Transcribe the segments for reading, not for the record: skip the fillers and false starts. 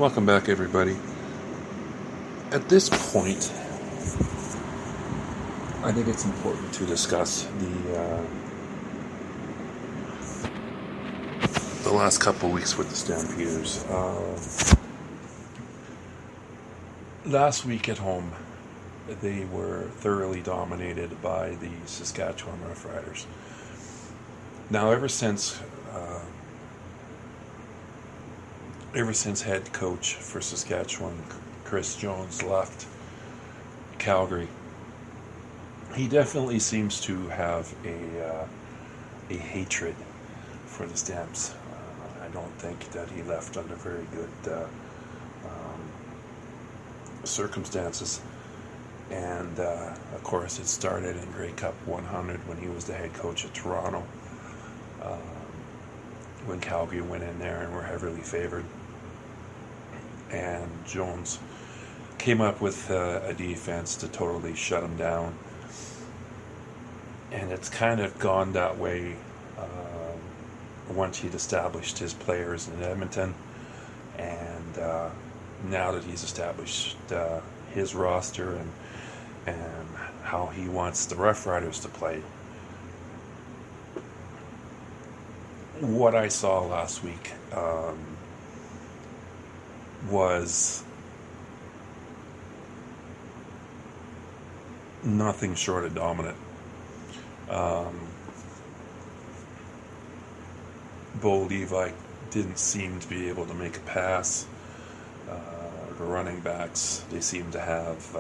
Welcome back, everybody. At this point, I think it's important to discuss the last couple of weeks with the Stampeders. Last week at home, they were thoroughly dominated by the Saskatchewan Roughriders. Now, ever since head coach for Saskatchewan, Chris Jones, left Calgary, he definitely seems to have a hatred for the Stamps. I don't think that he left under very good circumstances. And of course, it started in Grey Cup 100 when he was the head coach at Toronto. When Calgary went in there and were heavily favored. And Jones came up with a defense to totally shut him down. And it's kind of gone that way once he'd established his players in Edmonton. And now that he's established his roster and how he wants the Roughriders to play. What I saw last week was nothing short of dominant. Bo Levi didn't seem to be able to make a pass. The running backs, they seemed to have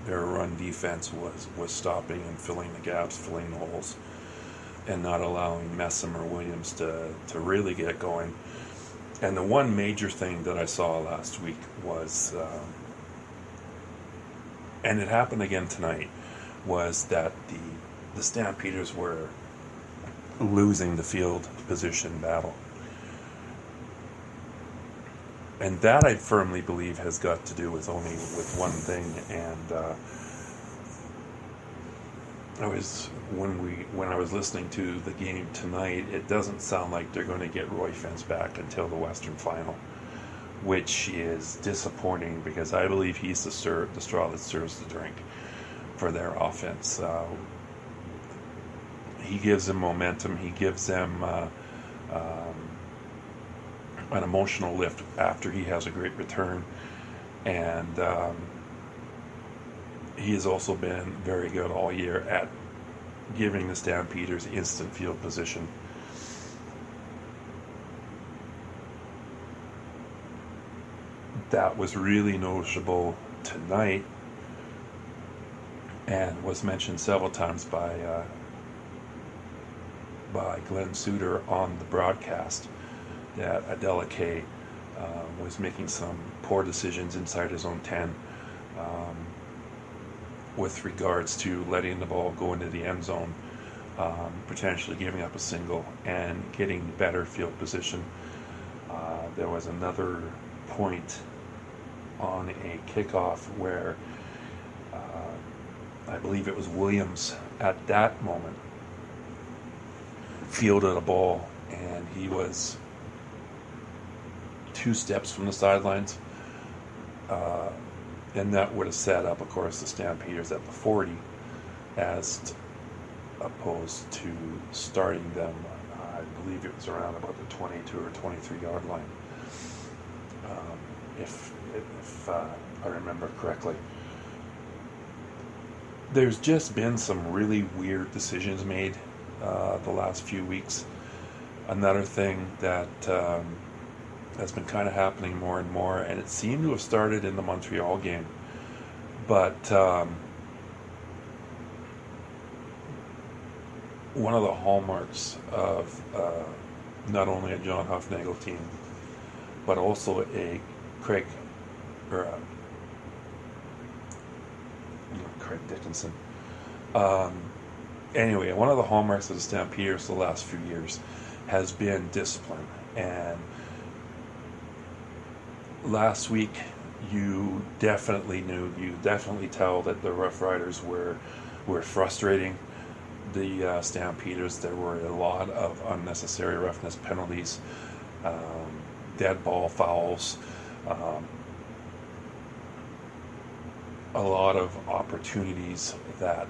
their run defense was stopping and filling the gaps, filling the holes, and not allowing Messam or Williams to really get going. And the one major thing that I saw last week was, and it happened again tonight, was that the Stampeders were losing the field position battle. And that, I firmly believe, has got to do with one thing. And when I was listening to the game tonight, it doesn't sound like they're going to get Roy Fence back until the Western Final, which is disappointing because I believe he's the straw that serves the drink for their offense. He gives them momentum. He gives them an emotional lift after he has a great return, and he has also been very good all year at giving the Stampeders instant field position. That was really noticeable tonight and was mentioned several times by Glenn Suter on the broadcast, that Adela Kay was making some poor decisions inside his own 10 with regards to letting the ball go into the end zone, potentially giving up a single and getting better field position. There was another point on a kickoff where I believe it was Williams at that moment fielded a ball, and he was 2 steps from the sidelines, and that would have set up, of course, the Stampeders at the 40 as opposed to starting them, I believe it was around about the 22 or 23 yard line, if I remember correctly. There's just been some really weird decisions made the last few weeks. Another thing that has been kind of happening more and more, and it seemed to have started in the Montreal game, but one of the hallmarks of not only a John Hufnagel team, but also a Craig Dickinson. Anyway, one of the hallmarks of the Stampeders the last few years has been discipline. And last week, you definitely tell that the Roughriders were frustrating the Stampeders. There were a lot of unnecessary roughness penalties. dead ball fouls, um, a lot of opportunities that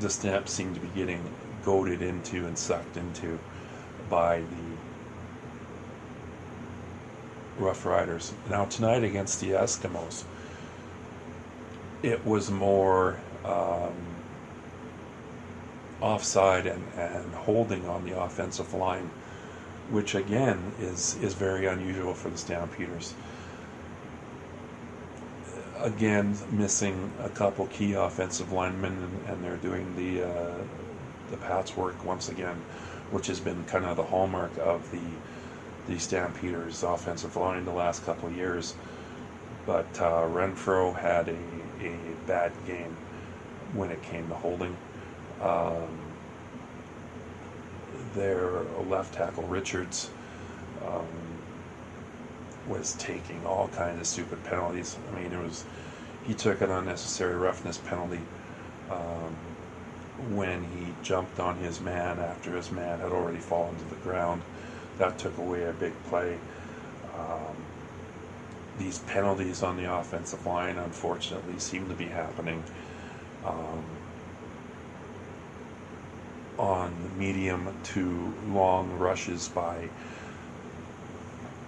the Stamps seem to be getting goaded into and sucked into by the Rough Riders. Now tonight against the Eskimos, it was more offside and holding on the offensive line, which again is very unusual for the Stampeders. Again, missing a couple key offensive linemen, and they're doing the patchwork once again, which has been kind of the hallmark of the Stampeders' offensive line the last couple of years. But Renfro had a bad game when it came to holding. Their left tackle Richards was taking all kinds of stupid penalties. I mean, he took an unnecessary roughness penalty when he jumped on his man after his man had already fallen to the ground. That took away a big play. These penalties on the offensive line, unfortunately, seem to be happening on the medium to long rushes by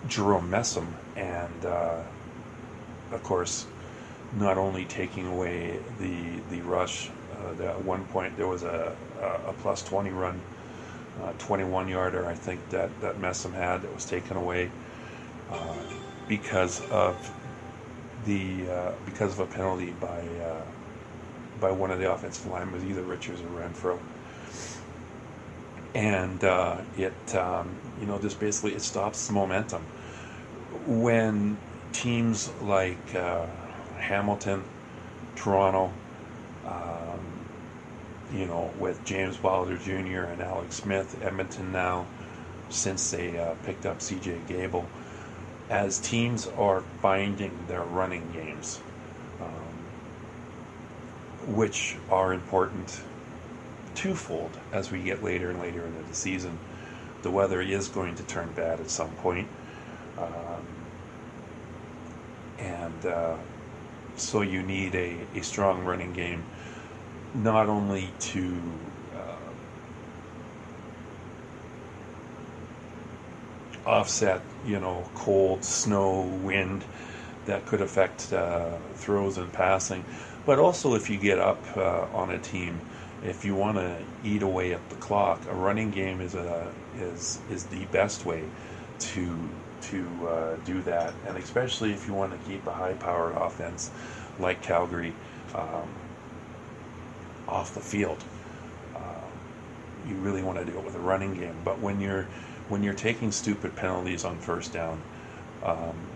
Jerome Messam, and of course, not only taking away the rush. At one point, there was a plus 20 run, 21 yarder, I think that Messam had, that was taken away because of a penalty by one of the offensive linemen, either Richards or Renfro. And just basically it stops the momentum. When teams like Hamilton, Toronto, with James Wilder Jr. and Alex Smith, Edmonton now, since they picked up C.J. Gable, as teams are finding their running games, which are important twofold as we get later and later into the season. The weather is going to turn bad at some point, so you need a strong running game, not only to offset cold, snow, wind that could affect throws and passing, but also if you get up on a team, if you want to eat away at the clock, a running game is the best way to do that, and especially if you want to keep a high-powered offense like Calgary off the field. You really want to do it with a running game. But when you're taking stupid penalties on first down,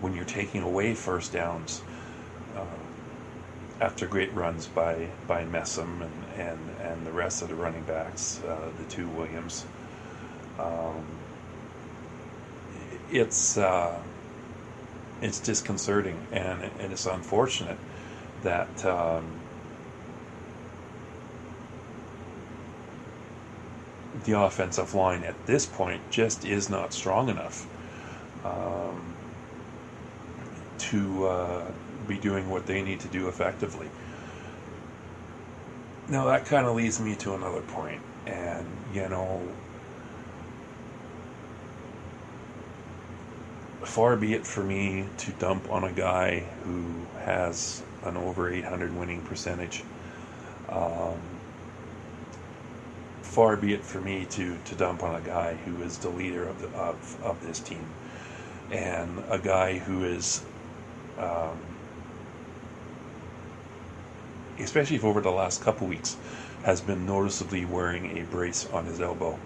when you're taking away first downs after great runs by Messam and the rest of the running backs, the two Williams, it's disconcerting, and it's unfortunate that the offensive line at this point just is not strong enough to be doing what they need to do effectively. Now that kind of leads me to another point, and far be it for me to dump on a guy who has an over 800 winning percentage. Far be it for me to dump on a guy who is the leader of this team, and a guy who is, especially if over the last couple weeks, has been noticeably wearing a brace on his elbow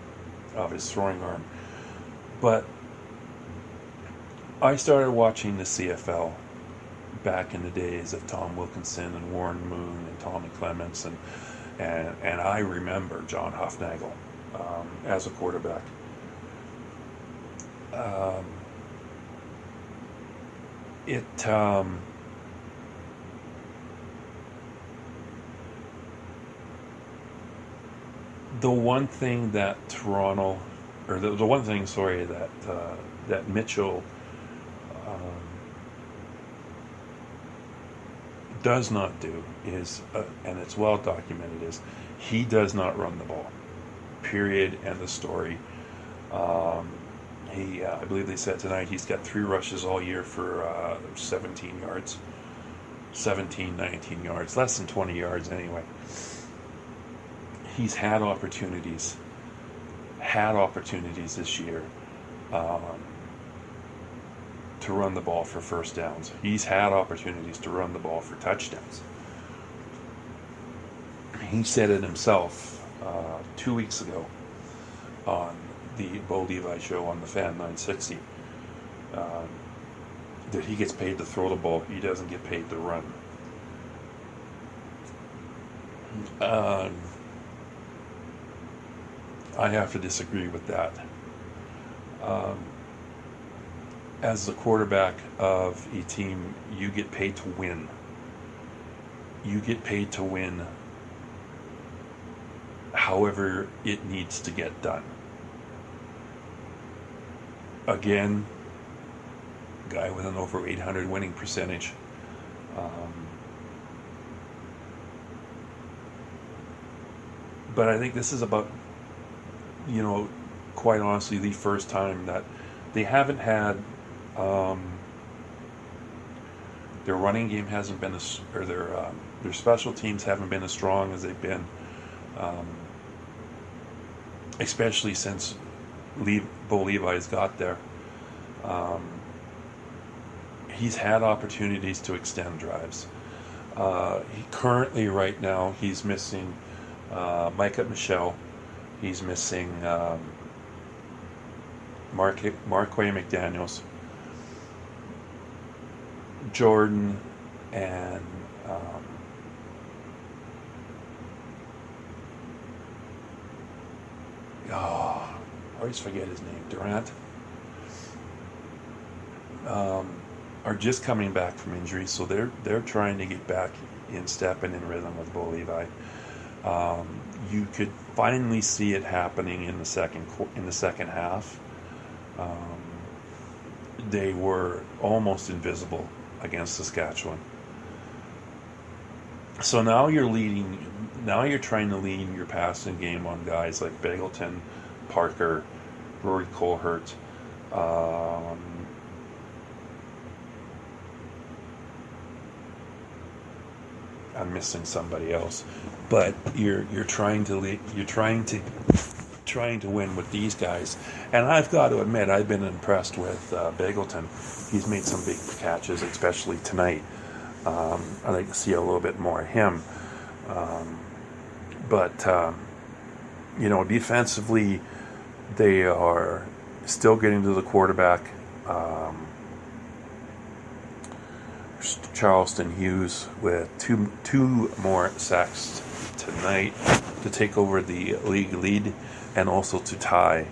of his throwing arm. But I started watching the CFL back in the days of Tom Wilkinson and Warren Moon and Tommy Clements, and I remember John Hufnagel as a quarterback. The one thing that or the one thing, sorry, that Mitchell does not do is, and it's well documented, is he does not run the ball. Period. End of story. I believe they said tonight he's got 3 rushes all year for 17 yards. 17, 19 yards. Less than 20 yards anyway. He's had opportunities this year to run the ball for first downs. He's had opportunities to run the ball for touchdowns. He said it himself 2 weeks ago on the Bo Levi show on the Fan 960, that he gets paid to throw the ball. He doesn't get paid to run. I have to disagree with that. As the quarterback of a team, you get paid to win. You get paid to win however it needs to get done. Again, guy with an over 800 winning percentage. But I think this is about, quite honestly, the first time that they haven't had, their running game hasn't been or their special teams haven't been as strong as they've been, especially since Bo Levi's got there. He's had opportunities to extend drives. Currently, right now, he's missing Micah Michelle. He's missing Marquay McDaniels, Jordan, and I always forget his name. Durant. Are just coming back from injury, so they're trying to get back in step and in rhythm with Bo Levi. You could finally see it happening in the second half. They were almost invisible against Saskatchewan. So now you're trying to lead your passing game on guys like Begelton, Parker, Rory Colhert, I'm missing somebody else, but you're trying to win with these guys. And I've got to admit, I've been impressed with Begelton. He's made some big catches, especially tonight. I'd like to see a little bit more of him. But defensively, they are still getting to the quarterback. Charleston Hughes with two more sacks tonight to take over the league lead and also to tie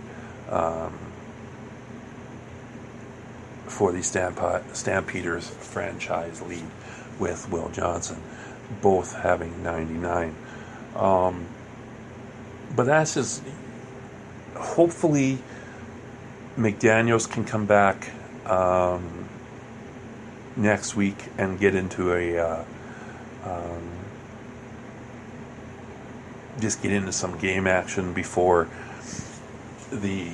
for the Stampeders franchise lead with Will Johnson, both having 99. But that's just, hopefully McDaniels can come back next week and get into just get into some game action before the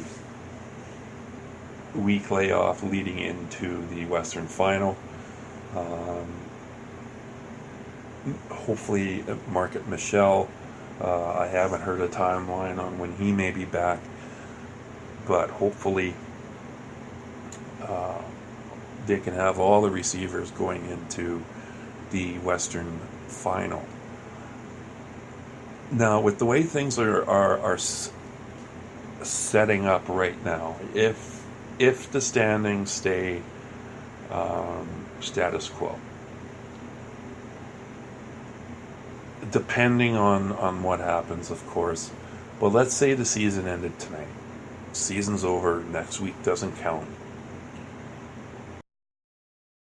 week layoff leading into the Western Final. Hopefully Marquette Michelle, I haven't heard a timeline on when he may be back, but hopefully they can have all the receivers going into the Western Final. Now, with the way things are setting up right now, if the standings stay status quo, depending on what happens, of course, but let's say the season ended tonight. Season's over. Next week doesn't count.